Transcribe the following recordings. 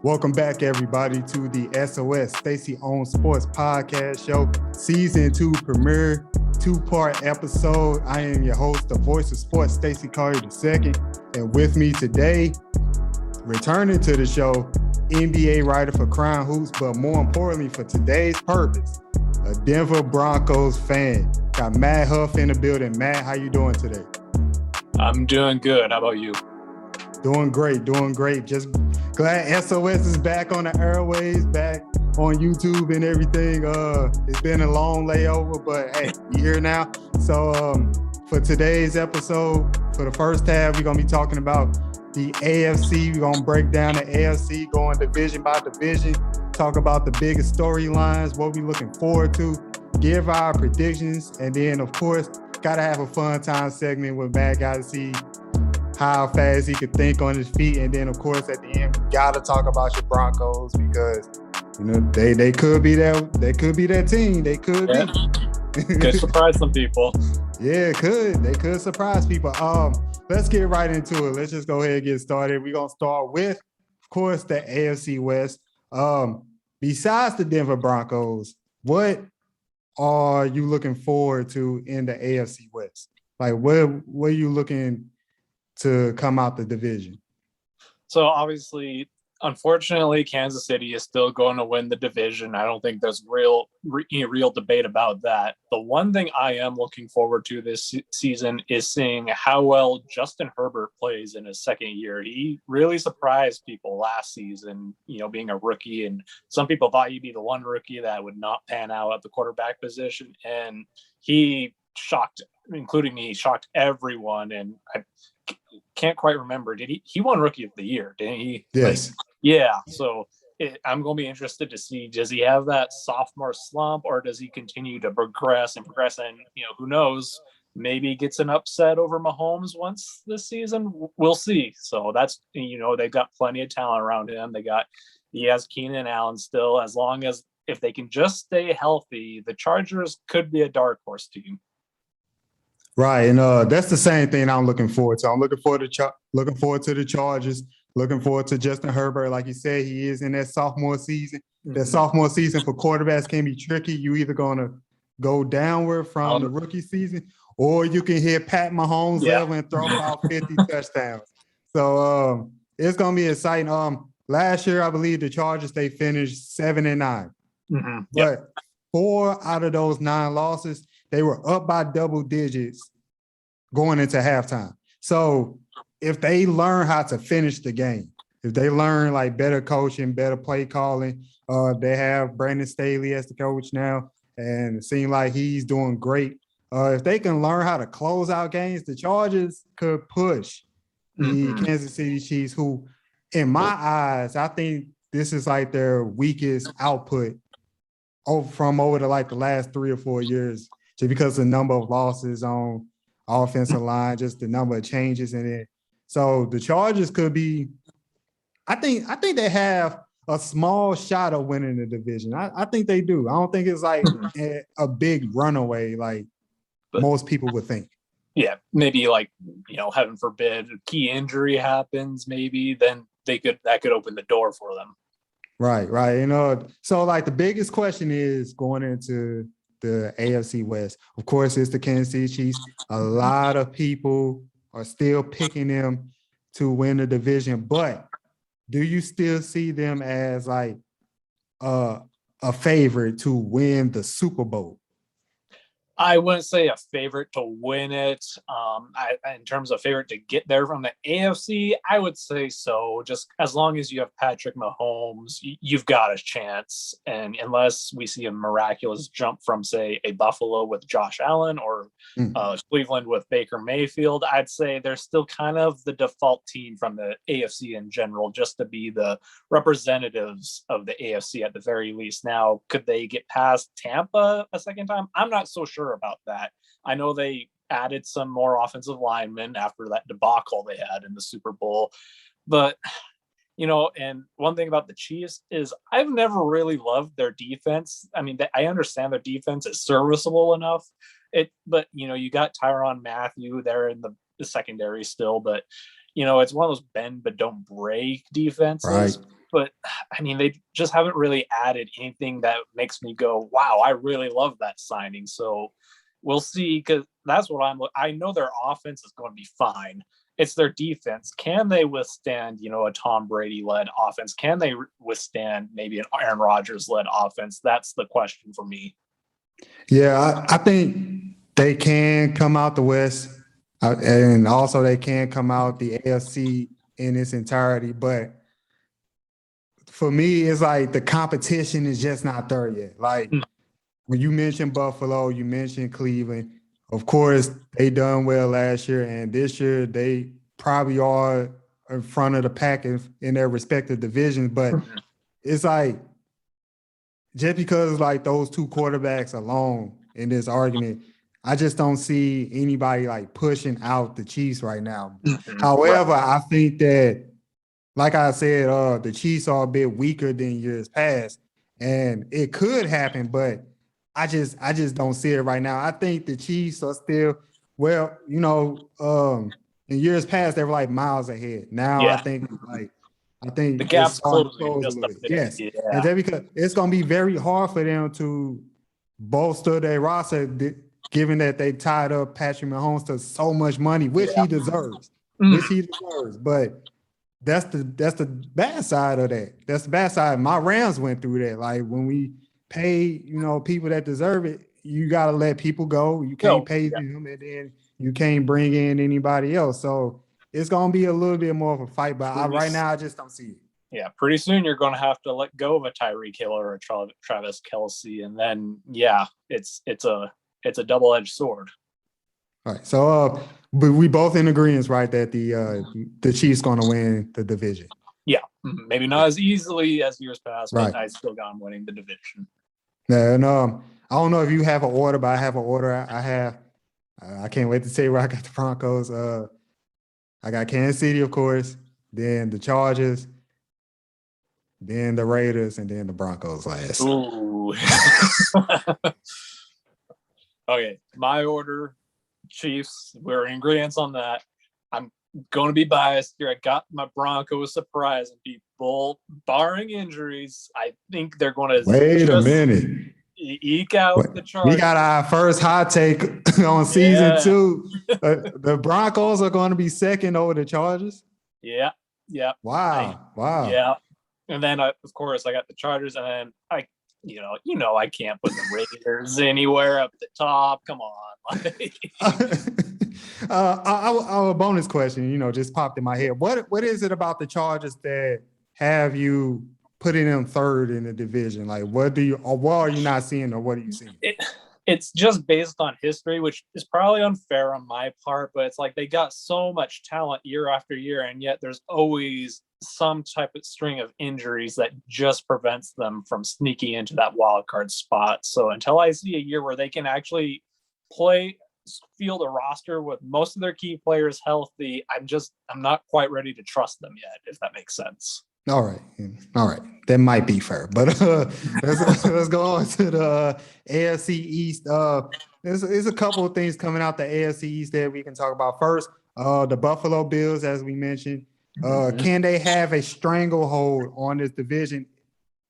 Welcome back, everybody, to the SOS Stacey on Sports podcast show, season 2 premiere, 2-part episode. I am your host, the voice of sports, Stacey Collier II, and with me today, returning to the show, NBA writer for Crown Hoops, but more importantly for today's purpose, a Denver Broncos fan. Got Matt Huff in the building. Matt, how you doing today? I'm doing good. How about you? Doing great. Just glad SOS is back on the airways, back on YouTube and everything. It's been a long layover, but hey, we here now. So for today's episode, for the first half, we're going to be talking about the AFC. We're going to break down the AFC, going division by division, talk about the biggest storylines, what we're looking forward to, give our predictions, and then, of course, got to have a fun time segment with Matt. Got to see how fast he could think on his feet. And then, of course, at the end, we got to talk about your Broncos because, you know, they could be that. They could be that team. They could be. Could surprise some people. Yeah, they could surprise people. Let's get right into it. Let's just go ahead and get started. We're going to start with, of course, the AFC West. Besides the Denver Broncos, what are you looking forward to in the AFC West? Like, what are you looking to come out the division? So obviously, unfortunately, Kansas City is still going to win the division. I don't think there's real debate about that. The one thing I am looking forward to this season is seeing how well Justin Herbert plays in his second year. He really surprised people last season, you know, being a rookie, and some people thought he'd be the one rookie that would not pan out at the quarterback position, and he shocked, including me, shocked everyone. And I can't quite remember. He won Rookie of the Year, didn't he? Yes. Yeah. So I'm going to be interested to see, does he have that sophomore slump, or does he continue to progress? And, you know, who knows, maybe he gets an upset over Mahomes once this season. We'll see. So that's, you know, they've got plenty of talent around him. He has Keenan Allen still. As long as, if they can just stay healthy, the Chargers could be a dark horse team. Right, and that's the same thing I'm looking forward to. I'm looking forward to the Chargers, looking forward to Justin Herbert. Like you said, he is in that sophomore season. Mm-hmm. That sophomore season for quarterbacks can be tricky. You either going to go downward from the rookie season, or you can hit Pat Mahomes level and throw about 50 touchdowns. So it's going to be exciting. Last year, I believe the Chargers, they finished 7-9. Mm-hmm. But 4 out of those 9 losses, they were up by double digits going into halftime. So if they learn how to finish the game, if they learn like better coaching, better play calling, they have Brandon Staley as the coach now, and it seems like he's doing great. If they can learn how to close out games, the Chargers could push the Kansas City Chiefs, who, in my eyes, I think this is like their weakest output over the last 3 or 4 years. Just because the number of losses on offensive line, just the number of changes in it. So the Chargers could be, I think they have a small shot of winning the division. I think they do. I don't think it's like a big runaway like most people would think. Yeah, maybe like, you know, heaven forbid, a key injury happens, maybe, then that could open the door for them. Right. And so like the biggest question is going into the AFC West, of course, it's the Kansas City Chiefs. A lot of people are still picking them to win the division, but do you still see them as like a favorite to win the Super Bowl? I wouldn't say a favorite to win it. In terms of favorite to get there from the AFC, I would say so. Just as long as you have Patrick Mahomes, you've got a chance. And unless we see a miraculous jump from, say, a Buffalo with Josh Allen or Cleveland with Baker Mayfield, I'd say they're still kind of the default team from the AFC in general, just to be the representatives of the AFC at the very least. Now, could they get past Tampa a second time? I'm not so sure about that. I know they added some more offensive linemen after that debacle they had in the Super Bowl, but you know, and one thing about the Chiefs is I've never really loved their defense. I mean, I understand their defense is serviceable enough, but you know, you got Tyrann Mathieu there in the secondary still, but it's one of those bend but don't break defenses. Right. But I mean, they just haven't really added anything that makes me go, wow, I really love that signing. So we'll see, because that's what I know their offense is going to be fine. It's their defense. Can they withstand, a Tom Brady led offense? Can they withstand maybe an Aaron Rodgers led offense? That's the question for me. Yeah, I think they can come out the West, and also they can come out the AFC in its entirety. But for me, it's like the competition is just not there yet. Like when you mentioned Buffalo, you mentioned Cleveland. Of course, they done well last year, and this year they probably are in front of the pack in their respective divisions. But it's like just because like those two quarterbacks alone in this argument, I just don't see anybody like pushing out the Chiefs right now. However, I think that, like I said, the Chiefs are a bit weaker than years past, and it could happen, but I just don't see it right now. I think the Chiefs are still in years past they were like miles ahead. Now I think the it's gap's starting to closing close a just a little bit. bit. Yes, Yeah. and just because it's going to be very hard for them to bolster their roster, given that they tied up Patrick Mahomes to so much money, which he deserves. But that's the bad side of that. That's the bad side. My Rams went through that. Like when we pay, people that deserve it, you got to let people go. You can't pay them, and then you can't bring in anybody else. So it's going to be a little bit more of a fight. But right now, I just don't see it. Yeah, pretty soon you're going to have to let go of a Tyreek Hill or a Travis Kelce, and then it's a double-edged sword. All right, so but we both in agreement, right, that the Chiefs going to win the division. Yeah, maybe not as easily as years past, but I still got them winning the division. And I don't know if you have an order, but I have an order. I can't wait to tell you where I got the Broncos. I got Kansas City, of course, then the Chargers, then the Raiders, and then the Broncos last. Ooh. Okay, my order, Chiefs. We're in agreement on that. I'm going to be biased here. I got my Broncos surprising people, barring injuries. I think they're going to wait a minute. Eke out the Chargers. We got our first hot take on season 2. The Broncos are going to be second over the Chargers. Yeah. Wow. Yeah. And then, of course, I got the Chargers, and then I can't put the Raiders anywhere up the top. Come on. Our bonus question, just popped in my head. What is it about the Chargers that have you putting them third in the division? Like, what are you not seeing, or what are you seeing? It's just based on history, which is probably unfair on my part, but it's like they got so much talent year after year, and yet there's always some type of string of injuries that just prevents them from sneaking into that wild card spot. So until I see a year where they can actually field a roster with most of their key players healthy, I'm not quite ready to trust them yet, if that makes sense. All right. That might be fair, but let's go on to the AFC East. There's a couple of things coming out the AFC East that we can talk about. First, the Buffalo Bills, as we mentioned. Can they have a stranglehold on this division?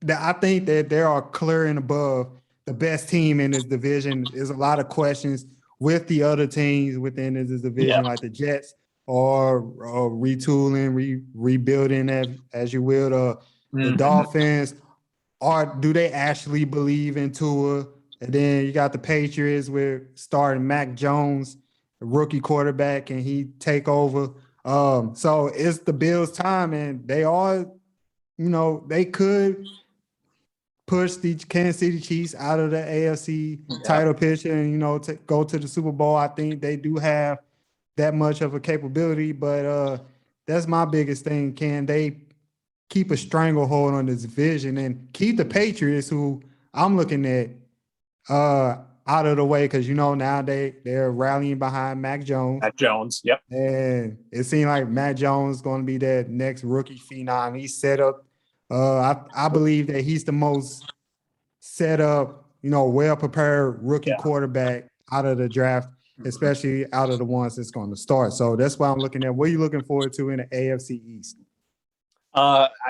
I think that they are clear and above the best team in this division. There's a lot of questions with the other teams within this division, like the Jets, or retooling, rebuilding, as you will. The Dolphins, do they actually believe in Tua? And then you got the Patriots with starting Mac Jones, a rookie quarterback, and he take over. So it's the Bills' time, and they are, they could push the Kansas City Chiefs out of the AFC title picture and, to go to the Super Bowl. I think they do have that much of a capability, but that's my biggest thing. Can they keep a stranglehold on this division and keep the Patriots, who I'm looking at, out of the way? Because, now they're rallying behind Mac Jones. Mac Jones, yep. And it seemed like Mac Jones is going to be that next rookie phenom. He's set up. I believe that he's the most set up, well-prepared rookie quarterback out of the draft. especially out of the ones that's going to start. So that's why I'm looking at what are you looking forward to in the AFC East?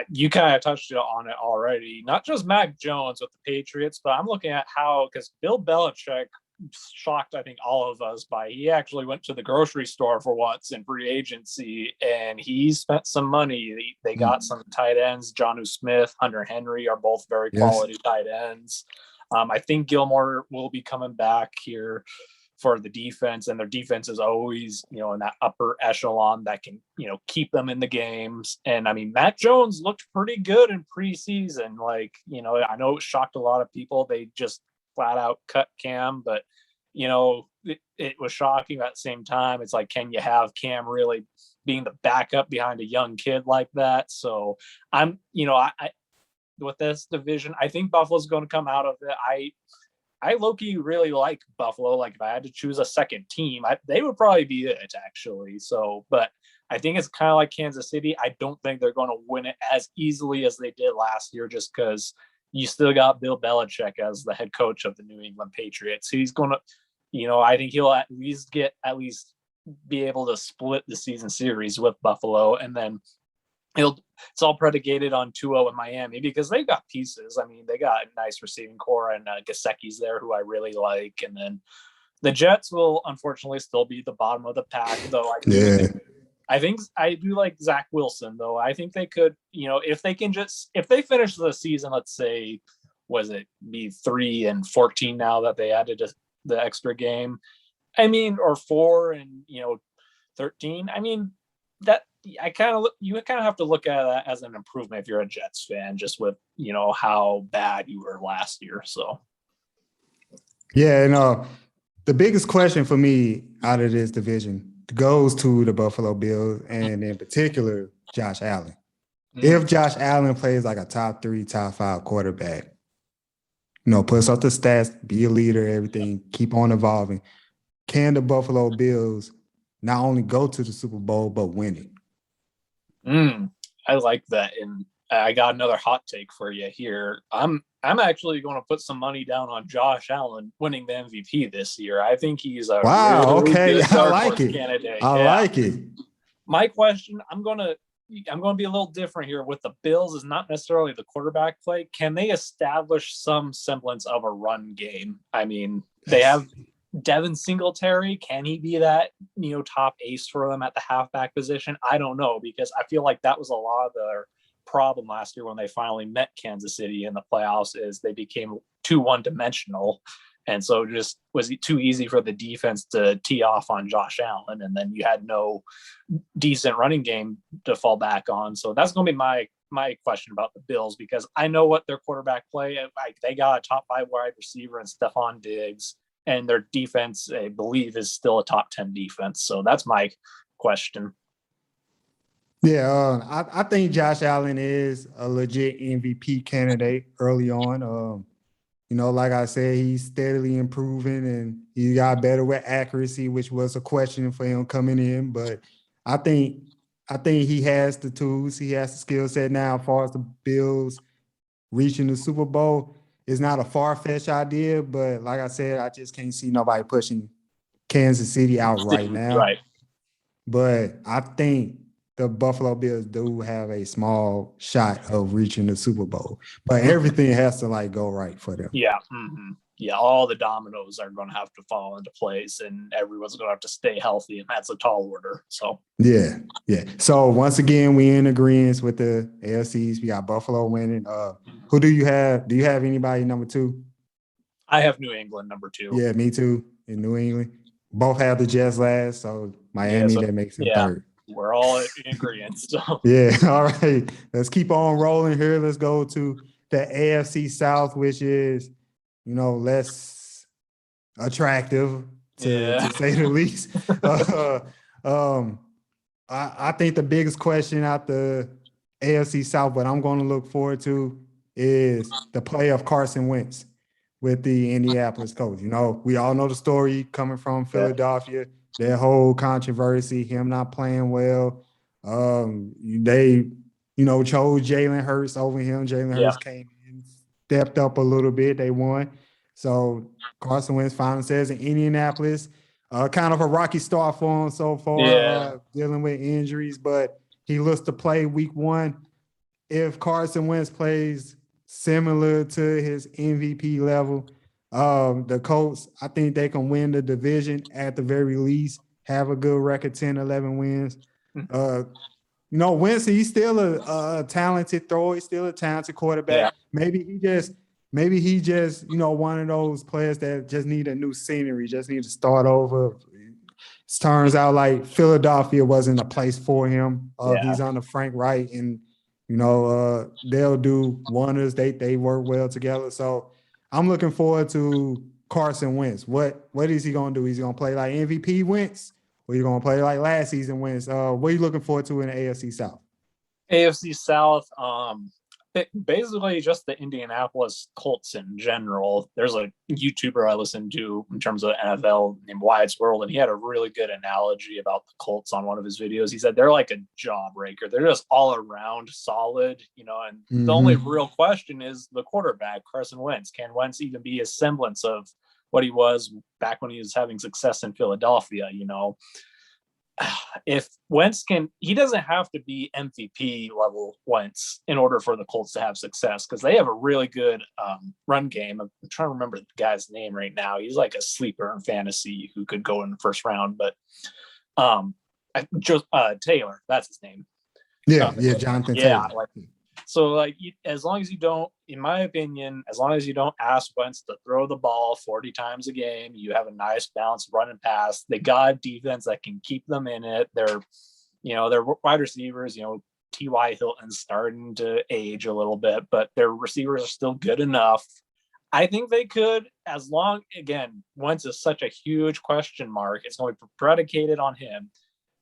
You kind of touched on it already. Not just Mac Jones with the Patriots, but I'm looking at how, because Bill Belichick shocked, I think, all of us by he actually went to the grocery store for once in free agency, and he spent some money. They got some tight ends. Jonnu Smith, Hunter Henry are both very quality tight ends. I think Gilmore will be coming back here for the defense, and their defense is always, in that upper echelon that can, keep them in the games. And I mean, Matt Jones looked pretty good in preseason. Like, I know it shocked a lot of people. They just flat out cut Cam, but it was shocking at the same time. It's like, can you have Cam really being the backup behind a young kid like that? So I'm, I with this division, I think Buffalo's going to come out of it. I low-key really like Buffalo. Like, if I had to choose a second team, they would probably be it, actually. So, but I think it's kind of like Kansas City. I don't think they're going to win it as easily as they did last year, just because you still got Bill Belichick as the head coach of the New England Patriots. He's going to, I think he'll at least be able to split the season series with Buffalo, and then it's all predicated on Tua in Miami because they've got pieces. I mean, they got a nice receiving core, and Gesicki's there, who I really like. And then the Jets will unfortunately still be the bottom of the pack, though. I think I do like Zach Wilson, though. I think they could, if they finish the season, let's say, was it be 3-14 now that they added the extra game? I mean, or 4-13. I mean, that you kind of have to look at that as an improvement if you're a Jets fan, just with how bad you were last year. So yeah, and the biggest question for me out of this division goes to the Buffalo Bills, and in particular Josh Allen. If Josh Allen plays like a top 3, top 5 quarterback, puts up the stats, be a leader, everything, keep on evolving, can the Buffalo Bills not only go to the Super Bowl but win it? I like that, and I got another hot take for you here. I'm actually going to put some money down on Josh Allen winning the MVP this year. I think he's a really good candidate. I like it. My question, I'm going to be a little different here with the Bills, is not necessarily the quarterback play. Can they establish some semblance of a run game? I mean, they have Devin Singletary. Can he be that, top ace for them at the halfback position? I don't know, because I feel like that was a lot of their problem last year when they finally met Kansas City in the playoffs, is they became too one-dimensional. And so just was it too easy for the defense to tee off on Josh Allen, and then you had no decent running game to fall back on. So that's going to be my question about the Bills, because I know what their quarterback play, like, they got a top 5 wide receiver in Stephon Diggs, and their defense, I believe, is still a top 10 defense. So that's my question. Yeah, I think Josh Allen is a legit MVP candidate early on. Like I said, he's steadily improving, and he got better with accuracy, which was a question for him coming in. But I think he has the tools, he has the skill set now. As far as the Bills reaching the Super Bowl, it's not a far-fetched idea, but like I said, I just can't see nobody pushing Kansas City out right now. Right. But I think the Buffalo Bills do have a small shot of reaching the Super Bowl. But everything has to, go right for them. Yeah. Mm-hmm. Yeah, all the dominoes are going to have to fall into place, and everyone's going to have to stay healthy, and that's a tall order. So yeah. So once again, we in agreement with the AFCs. We got Buffalo winning. Who do you have? Do you have anybody number 2? I have New England number 2. Yeah, me too. In New England, both have the Jets last, so Miami that makes it third. We're all in agreement. So yeah, all right. Let's keep on rolling here. Let's go to the AFC South, which is less attractive to say the least. I think the biggest question out the AFC South, what I'm going to look forward to, is the play of Carson Wentz with the Indianapolis Colts. We all know the story coming from Philadelphia, their whole controversy, him not playing well. They, chose Jalen Hurts over him. Jalen Hurts came in, stepped up a little bit. They won. So Carson Wentz finally says in Indianapolis, Kind of a rocky start for him so far, dealing with injuries, but he looks to play week 1. If Carson Wentz plays similar to his MVP level, the Colts, I think they can win the division at the very least, have a good record, 10, 11 wins. Wentz, he's still a talented thrower. He's still a talented quarterback. Yeah. Maybe he just, one of those players that just need a new scenery, just need to start over. It turns out like Philadelphia wasn't a place for him. He's under Frank Wright, and they'll do wonders. They work well together. So I'm looking forward to Carson Wentz. What is he gonna do? He's gonna play like MVP Wentz, or you gonna play like last season Wentz? What are you looking forward to in the AFC South? AFC South, basically just the Indianapolis Colts in general. There's a YouTuber I listen to in terms of NFL named Wyatt's World, and he had a really good analogy about the Colts on one of his videos. He said they're like a jawbreaker. They're just all around solid, and the only real question is the quarterback, Carson Wentz. Can Wentz even be a semblance of what he was back when he was having success in Philadelphia? If Wentz he doesn't have to be MVP level Wentz in order for the Colts to have success, because they have a really good run game. I'm trying to remember the guy's name right now. He's like a sleeper in fantasy who could go in the first round, but Taylor, that's his name. Jonathan Taylor. So as long as you don't, in my opinion, as long as you don't ask Wentz to throw the ball 40 times a game, you have a nice balance run and pass. They got a defense that can keep them in it. They're wide receivers, T.Y. Hilton's starting to age a little bit, but their receivers are still good enough. I think they could, again, Wentz is such a huge question mark. It's going to be predicated on him.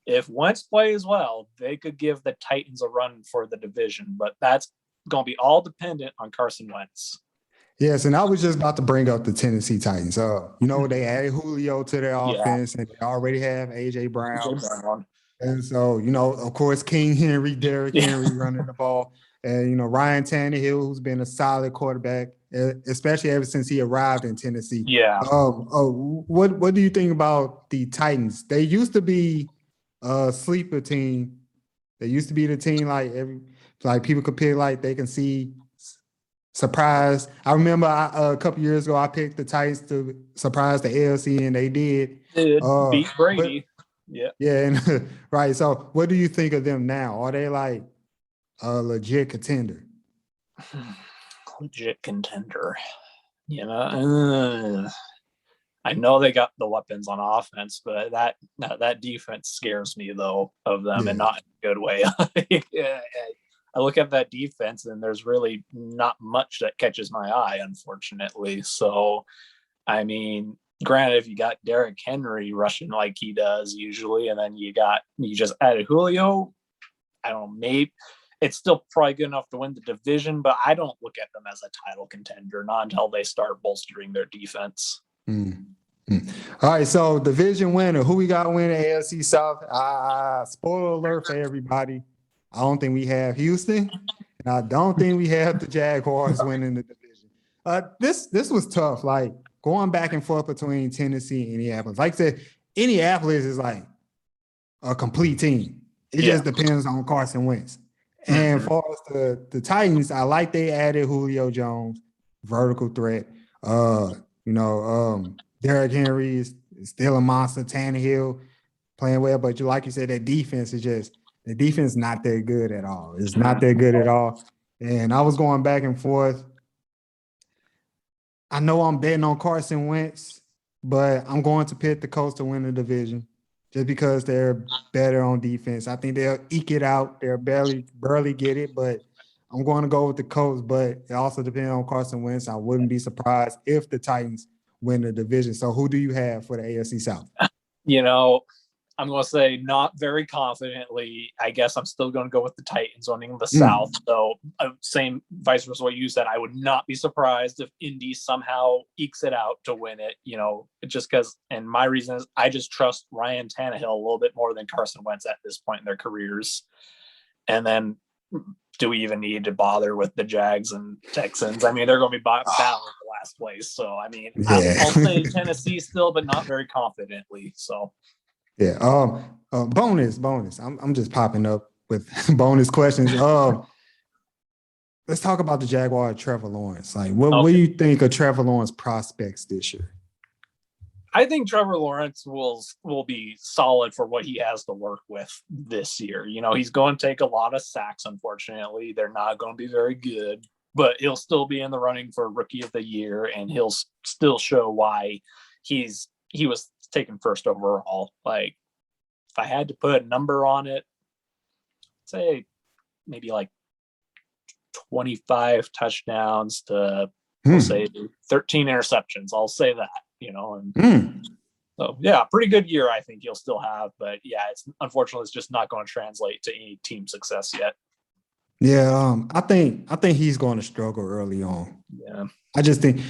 If Wentz plays well, they could give the Titans a run for the division, but that's going to be all dependent on Carson Wentz. Yes, and I was just about to bring up the Tennessee Titans. They added Julio to their offense, and they already have A.J. Brown. And so, of course, King Henry, Derrick Henry running the ball. And, Ryan Tannehill, who's been a solid quarterback, especially ever since he arrived in Tennessee. Yeah. What do you think about the Titans? They used to be a sleeper team. They used to be the team like people could pick, like they can see surprise. I remember a couple years ago I picked the Titans to surprise the AFC, and they did. Beat Brady. And right. So what do you think of them now? Are they like a legit contender? Legit contender. I know they got the weapons on offense, but that defense scares me though of them, and not in a good way. I look at that defense and there's really not much that catches my eye, unfortunately. So, I mean, granted, if you got Derrick Henry rushing like he does usually, and then you just added Julio, I don't know, maybe it's still probably good enough to win the division, but I don't look at them as a title contender, not until they start bolstering their defense. All right, so division winner, who we got winning AFC South? Spoiler alert for everybody. I don't think we have Houston, and I don't think we have the Jaguars winning the division. This was tough, like going back and forth between Tennessee and Indianapolis. Like I said, Indianapolis is like a complete team. It just depends on Carson Wentz. And as far as the Titans, I like they added Julio Jones, vertical threat. Derrick Henry is still a monster. Tannehill playing well, but like you said, that defense is not that good at all. It's not that good at all. And I was going back and forth. I know I'm betting on Carson Wentz, but I'm going to pick the Colts to win the division just because they're better on defense. I think they'll eke it out. They'll barely get it, but I'm going to go with the Colts, but it also depends on Carson Wentz. I wouldn't be surprised if the Titans win the division. So who do you have for the AFC South? I'm going to say not very confidently. I guess I'm still going to go with the Titans winning the South. So same vice versa what you said. I would not be surprised if Indy somehow ekes it out to win it, just because, and my reason is I just trust Ryan Tannehill a little bit more than Carson Wentz at this point in their careers. And then do we even need to bother with the Jags and Texans? I mean, they're going to be battling the last place. So, I mean, Yeah. I'll say Tennessee still, but not very confidently. So, Yeah. Bonus. I'm just popping up with bonus questions. Let's talk about the Jaguar Trevor Lawrence. Like, what do you think of Trevor Lawrence prospects this year? I think Trevor Lawrence will be solid for what he has to work with this year. You know, he's going to take a lot of sacks, unfortunately. They're not going to be very good, but he'll still be in the running for Rookie of the Year, and he'll still show why he was taken first overall. Like, if I had to put a number on it, say maybe like 25 touchdowns to, we'll say 13 interceptions. I'll say that. And so yeah, pretty good year I think he'll still have, but yeah, it's just not going to translate to any team success yet. Yeah, I think he's going to struggle early on. Yeah, I just think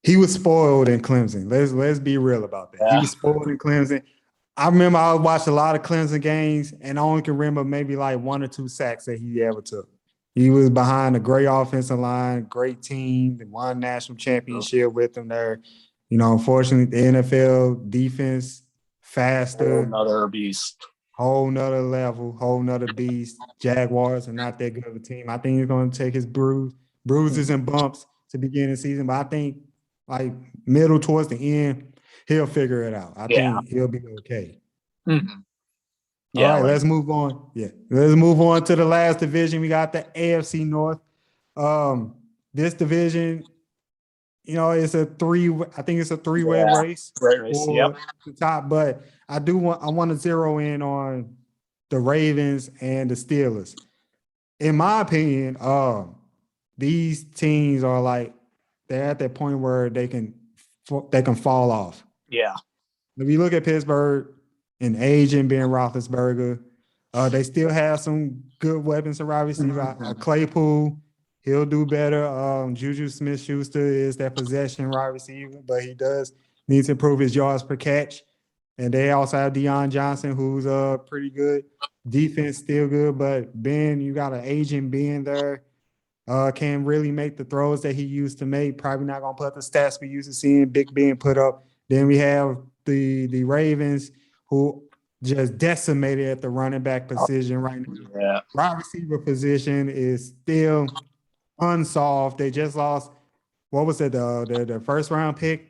he was spoiled in Clemson. Let's be real about that. Yeah. He was spoiled in Clemson. I remember I watched a lot of Clemson games, and I only can remember maybe like 1 or 2 sacks that he ever took. He was behind a great offensive line, great team, and won national championship with them there. Unfortunately, the NFL defense faster. Another beast. Whole nother level, whole nother beast. Jaguars are not that good of a team. I think he's going to take his bruises and bumps to begin the season, but I think like middle towards the end, he'll figure it out. I think he'll be okay. Mm-hmm. Yeah, all right, let's move on. Yeah, let's move on to the last division. We got the AFC North. This division, it's a three-way race. Great race, for the top, but I want to zero in on the Ravens and the Steelers. In my opinion, these teams are like they're at that point where they can fall off. Yeah. If you look at Pittsburgh and aging Ben Roethlisberger, they still have some good weapons to wide receiver. Claypool, he'll do better. Juju Smith-Schuster is that possession wide receiver, but he does need to improve his yards per catch. And they also have Deion Johnson, who's pretty good. Defense still good, but Ben, you got an aging Ben there. Can't really make the throws that he used to make. Probably not going to put the stats we used to seeing Big Ben put up. Then we have the Ravens, who just decimated at the running back position right now. Yeah. Wide receiver position is still unsolved. They just lost, what was it, the first round pick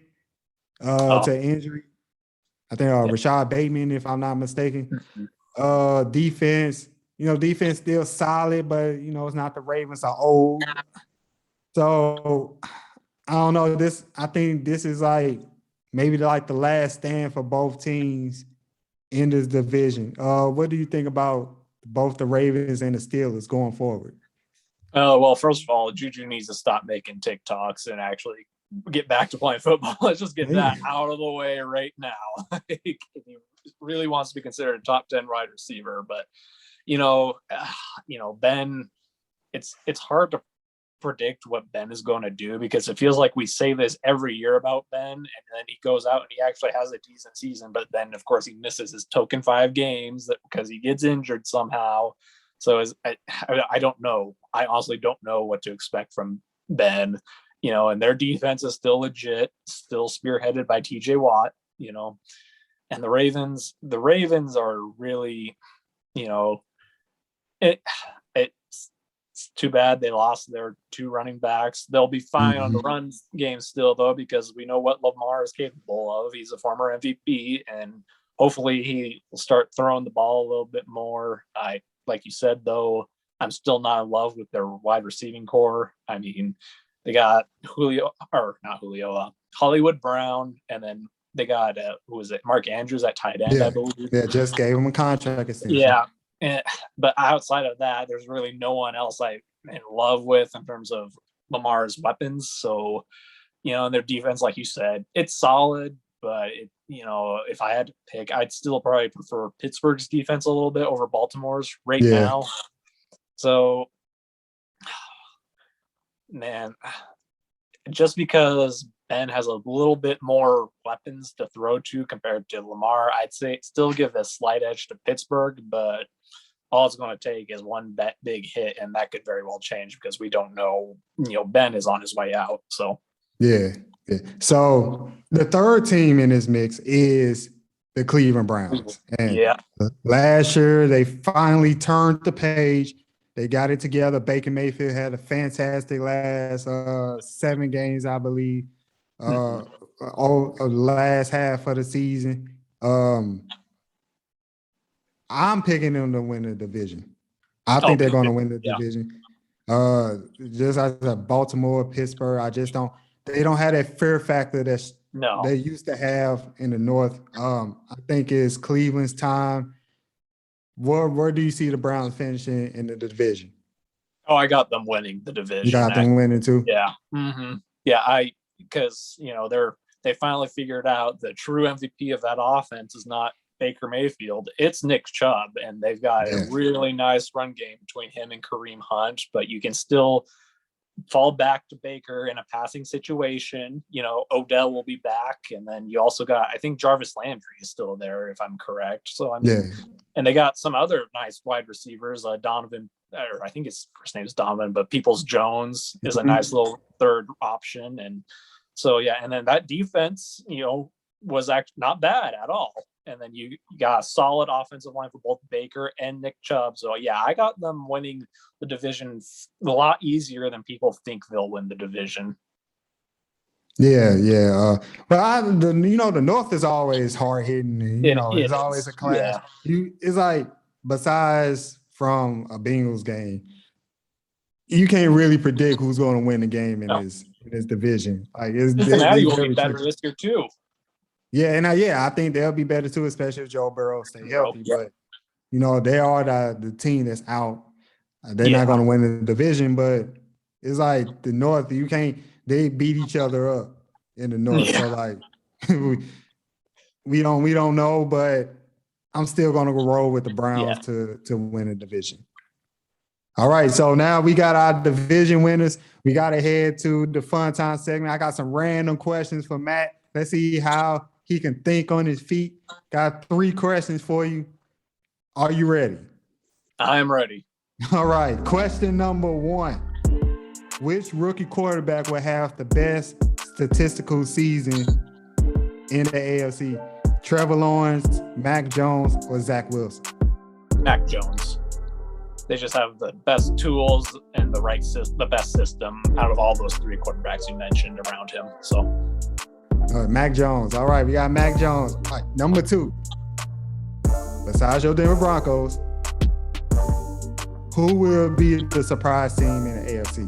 to injury. I think Rashad Bateman, if I'm not mistaken. Defense still solid, but it's not the Ravens are old. So I don't know. I think this is like maybe like the last stand for both teams in this division. What do you think about both the Ravens and the Steelers going forward? Well, first of all, Juju needs to stop making TikToks and actually get back to playing football. Let's just get that out of the way right now. If he really wants to be considered a top 10 wide receiver, but Ben, it's hard to predict what Ben is going to do because it feels like we say this every year about Ben, and then he goes out and he actually has a decent season, but then of course he misses his token 5 games because he gets injured somehow. So I don't know. I honestly don't know what to expect from Ben. And their defense is still legit, still spearheaded by TJ Watt, and the Ravens are really, it's too bad they lost their 2 running backs. They'll be fine on the run game still, though, because we know what Lamar is capable of. He's a former MVP, and hopefully he will start throwing the ball a little bit more. Like you said, though, I'm still not in love with their wide receiving core. I mean, they got Hollywood Brown, and then they got Mark Andrews at tight end, I believe. Yeah, just gave him a contract extension. Yeah, but outside of that, there's really no one else I'm in love with in terms of Lamar's weapons. So, and their defense, like you said, it's solid, but if I had to pick, I'd still probably prefer Pittsburgh's defense a little bit over Baltimore's now. So, man, just because Ben has a little bit more weapons to throw to compared to Lamar, I'd say still give a slight edge to Pittsburgh, but all it's going to take is one big hit, and that could very well change because we don't know, Ben is on his way out. So, Yeah. So the third team in this mix is the Cleveland Browns. And Yeah. last year, they finally turned the page. They got it together. Baker Mayfield had a fantastic last 7 games, I believe, all of the last half of the season. I'm picking them to win the division. I think they're going to win the division. Just as a Baltimore, Pittsburgh, they don't have that fear factor that they used to have in the North. I think it's Cleveland's time. Where do you see the Browns finishing in the division? Oh, I got them winning the division. You got them winning too? Yeah. Mm-hmm. Yeah, because they finally figured out the true MVP of that offense is not Baker Mayfield, it's Nick Chubb, and they've got a really nice run game between him and Kareem Hunt, but you can still fall back to Baker in a passing situation. Odell will be back, and then you also got, I think Jarvis Landry is still there, if I'm correct. So and they got some other nice wide receivers, Donovan, or I think his first name is Donovan, but Peoples-Jones is a nice little third option, and so and then that defense, was actually not bad at all. And then you got a solid offensive line for both Baker and Nick Chubb. So, I got them winning the division a lot easier than people think they'll win the division. Yeah. But the North is always hard-hitting. It's always a clash. Yeah. It's like, besides from a Bengals game, you can't really predict who's going to win the game in this division. Like, Cincinnati will be better this year, too. Yeah, and I think they'll be better too, especially if Joe Burrow stay healthy. But they are the team that's out. They're not going to win the division, but it's like the North. They beat each other up in the North. So like, we don't know, but I'm still going to roll with the Browns to win the division. All right, so now we got our division winners. We got to head to the fun time segment. I got some random questions for Matt. Let's see how he can think on his feet. Got 3 questions for you. Are you ready? I'm ready. All right. Question number 1. Which rookie quarterback will have the best statistical season in the AFC? Trevor Lawrence, Mac Jones, or Zach Wilson? Mac Jones. They just have the best tools and the best system out of all those 3 quarterbacks you mentioned around him. So. Mac Jones. All right, we got Mac Jones. All right, number 2. Besides your Denver Broncos, who will be the surprise team in the AFC?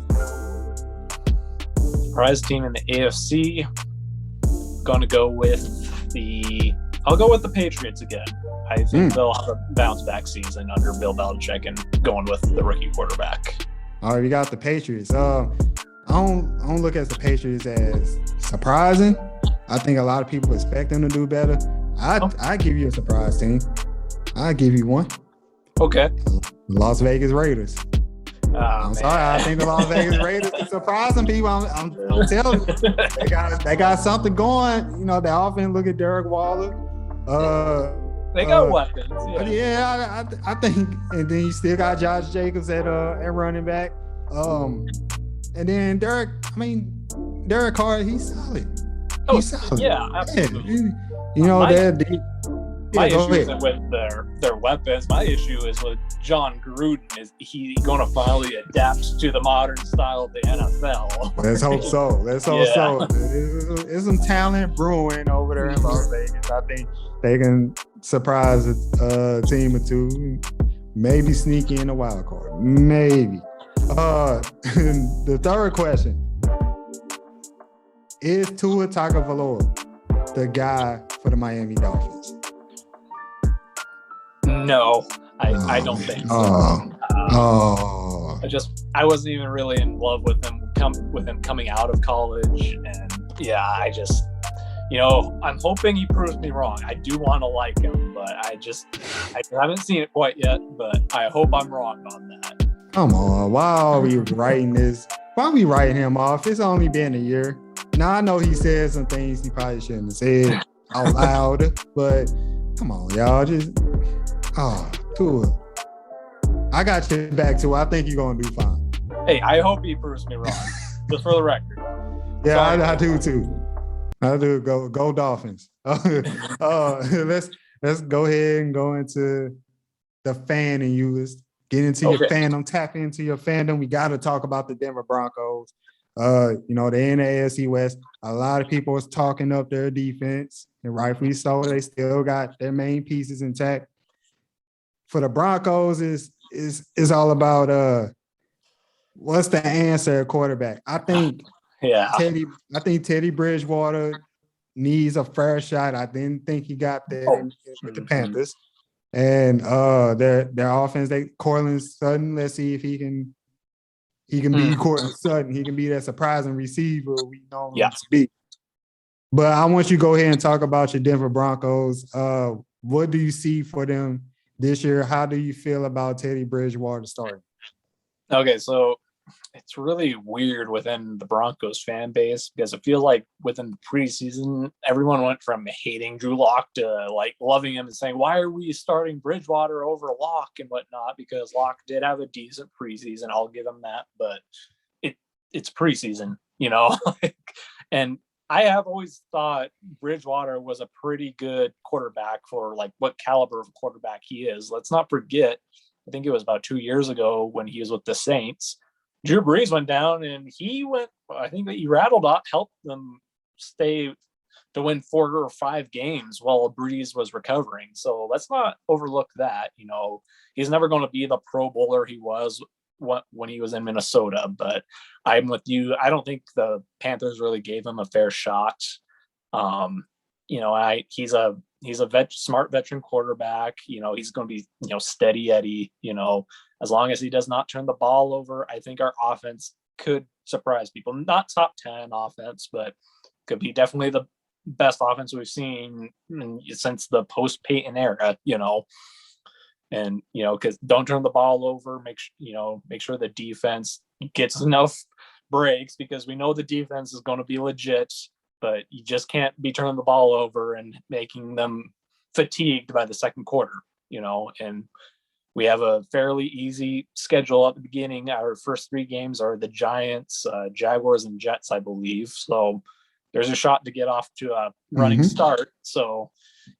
Surprise team in the AFC. Going to go with I'll go with the Patriots again. I think they'll have a bounce back season under Bill Belichick and going with the rookie quarterback. All right, we got the Patriots. I don't look at the Patriots as surprising. I think a lot of people expect them to do better. I give you a surprise team. I give you one. Okay. Las Vegas Raiders. I'm sorry. I think the Las Vegas Raiders is surprising people. I'm telling you, they got something going. They often look at Derek Waller. They got weapons. I think, and then you still got Josh Jacobs at running back. And then Derek Carr, he's solid. Yeah, absolutely. My issue isn't with their weapons. My issue is with John Gruden. Is he going to finally adapt to the modern style of the NFL? Let's hope so. So. There's some talent brewing over there in Las Vegas. I think they can surprise a team or two. Maybe sneak in a wild card. Maybe. The third question. Is Tua Tagovailoa the guy for the Miami Dolphins? No, I don't think so. I wasn't even really in love with him coming out of college, and I'm hoping he proves me wrong. I do want to like him, but I haven't seen it quite yet. But I hope I'm wrong on that. Come on, why are we writing this? Why are we writing him off? It's only been a year. Now I know he said some things he probably shouldn't have said out loud, but come on, y'all, Tua. I got your back too. I think you're gonna do fine. Hey, I hope he proves me wrong. Just for the record. Yeah, Sorry. I do too. I do. Go Dolphins. Let's go ahead and go into the fan and you. Get into your fandom, tap into your fandom. We got to talk about the Denver Broncos. They're in the AFC West. A lot of people was talking up their defense, and rightfully so. They still got their main pieces intact. For the Broncos, is all about what's the answer at quarterback? I think Teddy Bridgewater needs a fair shot. I didn't think he got that with the Panthers. And their offense, Cortland Sutton. Let's see if he can be Cortland Sutton. He can be that surprising receiver we know him to be. But I want you to go ahead and talk about your Denver Broncos. What do you see for them this year? How do you feel about Teddy Bridgewater starting? Okay, so it's really weird within the Broncos fan base because it feels like within the preseason, everyone went from hating Drew Lock to like loving him and saying, why are we starting Bridgewater over Lock and whatnot? Because Lock did have a decent preseason. I'll give him that, but it's preseason, and I have always thought Bridgewater was a pretty good quarterback for like what caliber of quarterback he is. Let's not forget, I think it was about 2 years ago when he was with the Saints, Drew Brees went down and I think that he rattled up, helped them stay to win 4 or 5 games while Brees was recovering. So let's not overlook that. He's never going to be the Pro Bowler he was when he was in Minnesota, but I'm with you. I don't think the Panthers really gave him a fair shot. He's a smart veteran quarterback. He's going to be, steady Eddie, as long as he does not turn the ball over. I think our offense could surprise people. Not top 10 offense, but could be definitely the best offense we've seen since the post-Peyton era, and, because don't turn the ball over, make sure the defense gets enough breaks, because we know the defense is going to be legit, but you just can't be turning the ball over and making them fatigued by the second quarter, and we have a fairly easy schedule at the beginning. Our first 3 games are the Giants, Jaguars, and Jets, I believe. So there's a shot to get off to a running start. So,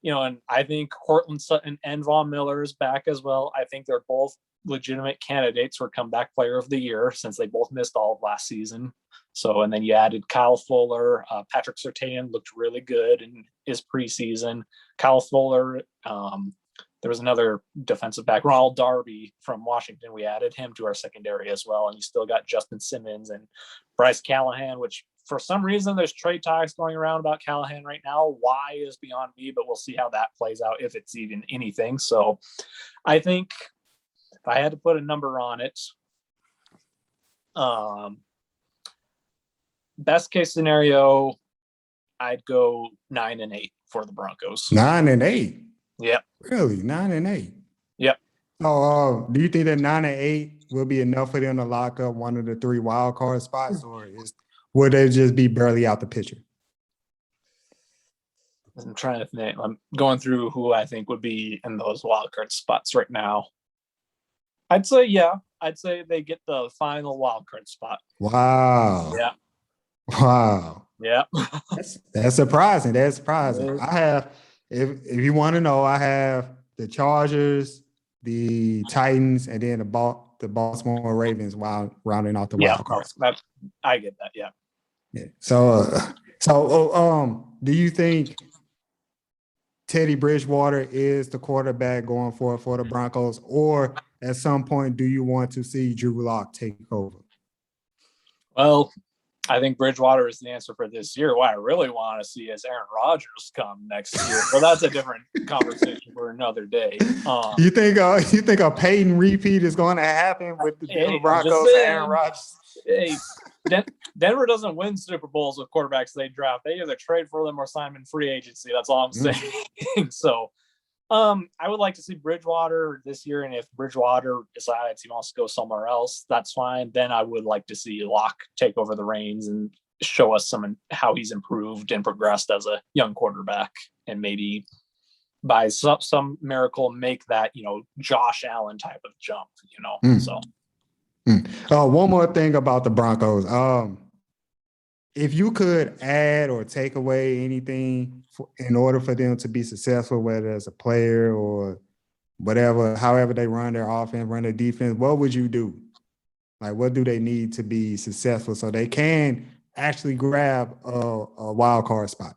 and I think Cortland Sutton and Von Miller is back as well. I think they're both legitimate candidates for comeback player of the year since they both missed all of last season. So, and then you added Kyle Fuller. Patrick Surtain looked really good in his preseason. Kyle Fuller, there was another defensive back, Ronald Darby from Washington. We added him to our secondary as well. And you still got Justin Simmons and Bryce Callahan, which for some reason there's trade talks going around about Callahan right now. Why is beyond me, but we'll see how that plays out, if it's even anything. So I think if I had to put a number on it, best case scenario, I'd go 9-8 for the Broncos. 9-8. Yep. Really? 9-8. Yep. So do you think that 9-8 will be enough for them to lock up one of the 3 wild card spots, or would they just be barely out the picture? I'm trying to think. I'm going through who I think would be in those wild card spots right now. I'd say they get the final wild card spot. Wow. Yeah. Wow. Yeah. That's surprising. That's surprising. I have, if you want to know, I have the Chargers, the Titans, and then the Baltimore Ravens while rounding out the wild card. I get that. Yeah. Yeah. So do you think Teddy Bridgewater is the quarterback going forward for the Broncos, or at some point do you want to see Drew Lock take over? Well, I think Bridgewater is the answer for this year. What I really want to see is Aaron Rodgers come next year. Well, that's a different conversation for another day. You think a Peyton repeat is going to happen with the Broncos and Aaron Rodgers? Hey, Denver doesn't win Super Bowls with quarterbacks they draft. They either trade for them or sign them in free agency. That's all I'm saying. So I would like to see Bridgewater this year, and if Bridgewater decides he wants to go somewhere else, that's fine. Then I would like to see Locke take over the reins and show us how he's improved and progressed as a young quarterback, and maybe by some miracle make that Josh Allen type of jump. So. One more thing about the Broncos. if you could add or take away anything in order for them to be successful, whether as a player or whatever, however they run their offense, run their defense, what would you do? Like, what do they need to be successful so they can actually grab a wild card spot?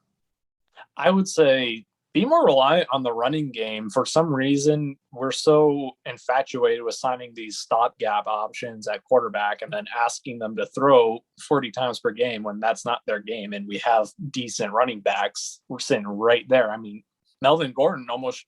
I would say be more reliant on the running game. For some reason, we're so infatuated with signing these stopgap options at quarterback and then asking them to throw 40 times per game when that's not their game. And we have decent running backs. We're sitting right there. I mean, Melvin Gordon almost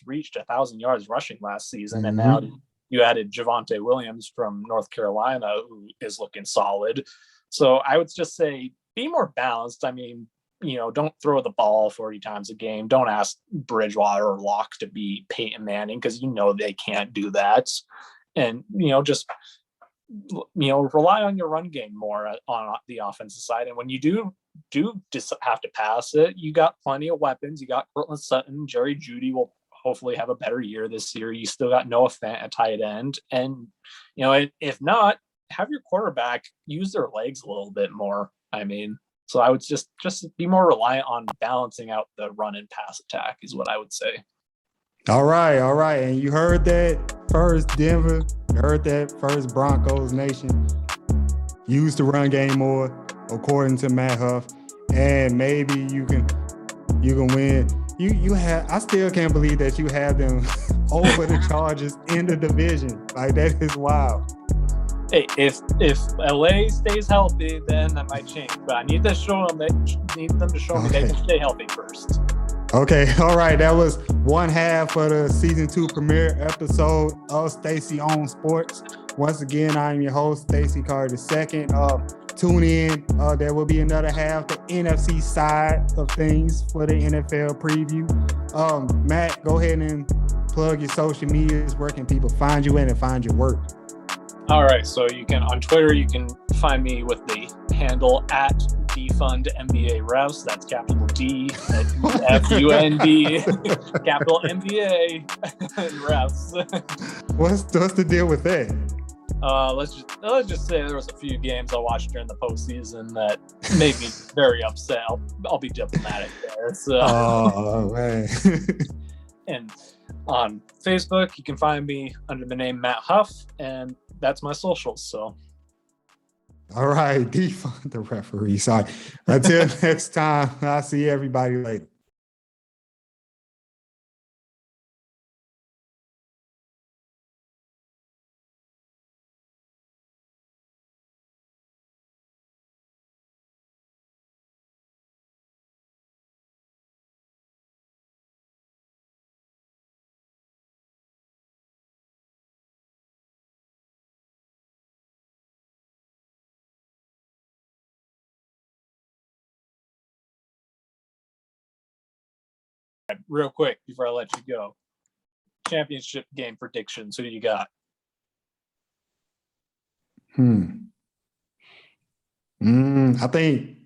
reached 1,000 yards rushing last season. And now you added Javonte Williams from North Carolina, who is looking solid. So I would just say be more balanced. I mean, don't throw the ball 40 times a game. Don't ask Bridgewater or Locke to be Peyton Manning because they can't do that. And, just, rely on your run game more on the offensive side. And when you do just have to pass it, you got plenty of weapons. You got Cortland Sutton. Jerry Jeudy will hopefully have a better year this year. You still got Noah Fant at tight end. And, if not, have your quarterback use their legs a little bit more. I mean, so I would just be more reliant on balancing out the run and pass attack is what I would say. All right. And you heard that first, Denver. You heard that first, Broncos Nation. Use the run game more, according to Matt Huff, and maybe you can win. I still can't believe that you have them over the Chargers in the division. Like, that is wild. Hey, if LA stays healthy, then that might change. But I need to show them they can stay healthy first. Okay, all right. That was one half of the season 2 premiere episode of Stacey on Sports. Once again, I'm your host, Stacey Carter II. Tune in. There will be another half, the NFC side of things for the NFL preview. Matt, go ahead and plug your social medias. Where can people find you and find your work? All right, so on Twitter, you can find me with the handle at @DefundNBARefs. That's capital D, F-U-N-D, capital NBA refs. What's the deal with that? Let's just say there was a few games I watched during the postseason that made me very upset. I'll be diplomatic there. So. Oh man. And on Facebook, you can find me under the name Matt Huff, and that's my socials. So. All right, defund the referee. Sorry. Until next time, I'll see everybody later. Real quick before I let you go, championship game predictions. Who do you got? I think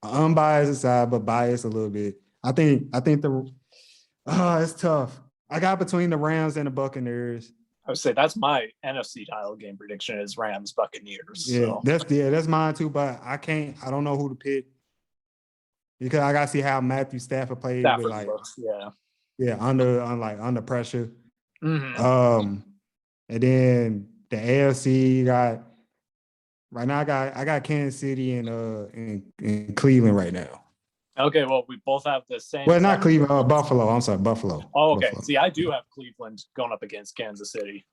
unbiased aside, but biased a little bit. I think it's tough. I got between the Rams and the Buccaneers. I would say that's my NFC title game prediction is Rams Buccaneers. Yeah, so. that's mine too. But I don't know who to pick because I gotta see how Matthew Stafford plays. Under pressure. Mm-hmm. And then the AFC got right now. I got Kansas City and Cleveland right now. Okay, well, we both have the same. Well, not Cleveland, Buffalo. I'm sorry, Buffalo. Oh, okay. Buffalo. See, I do have Cleveland going up against Kansas City.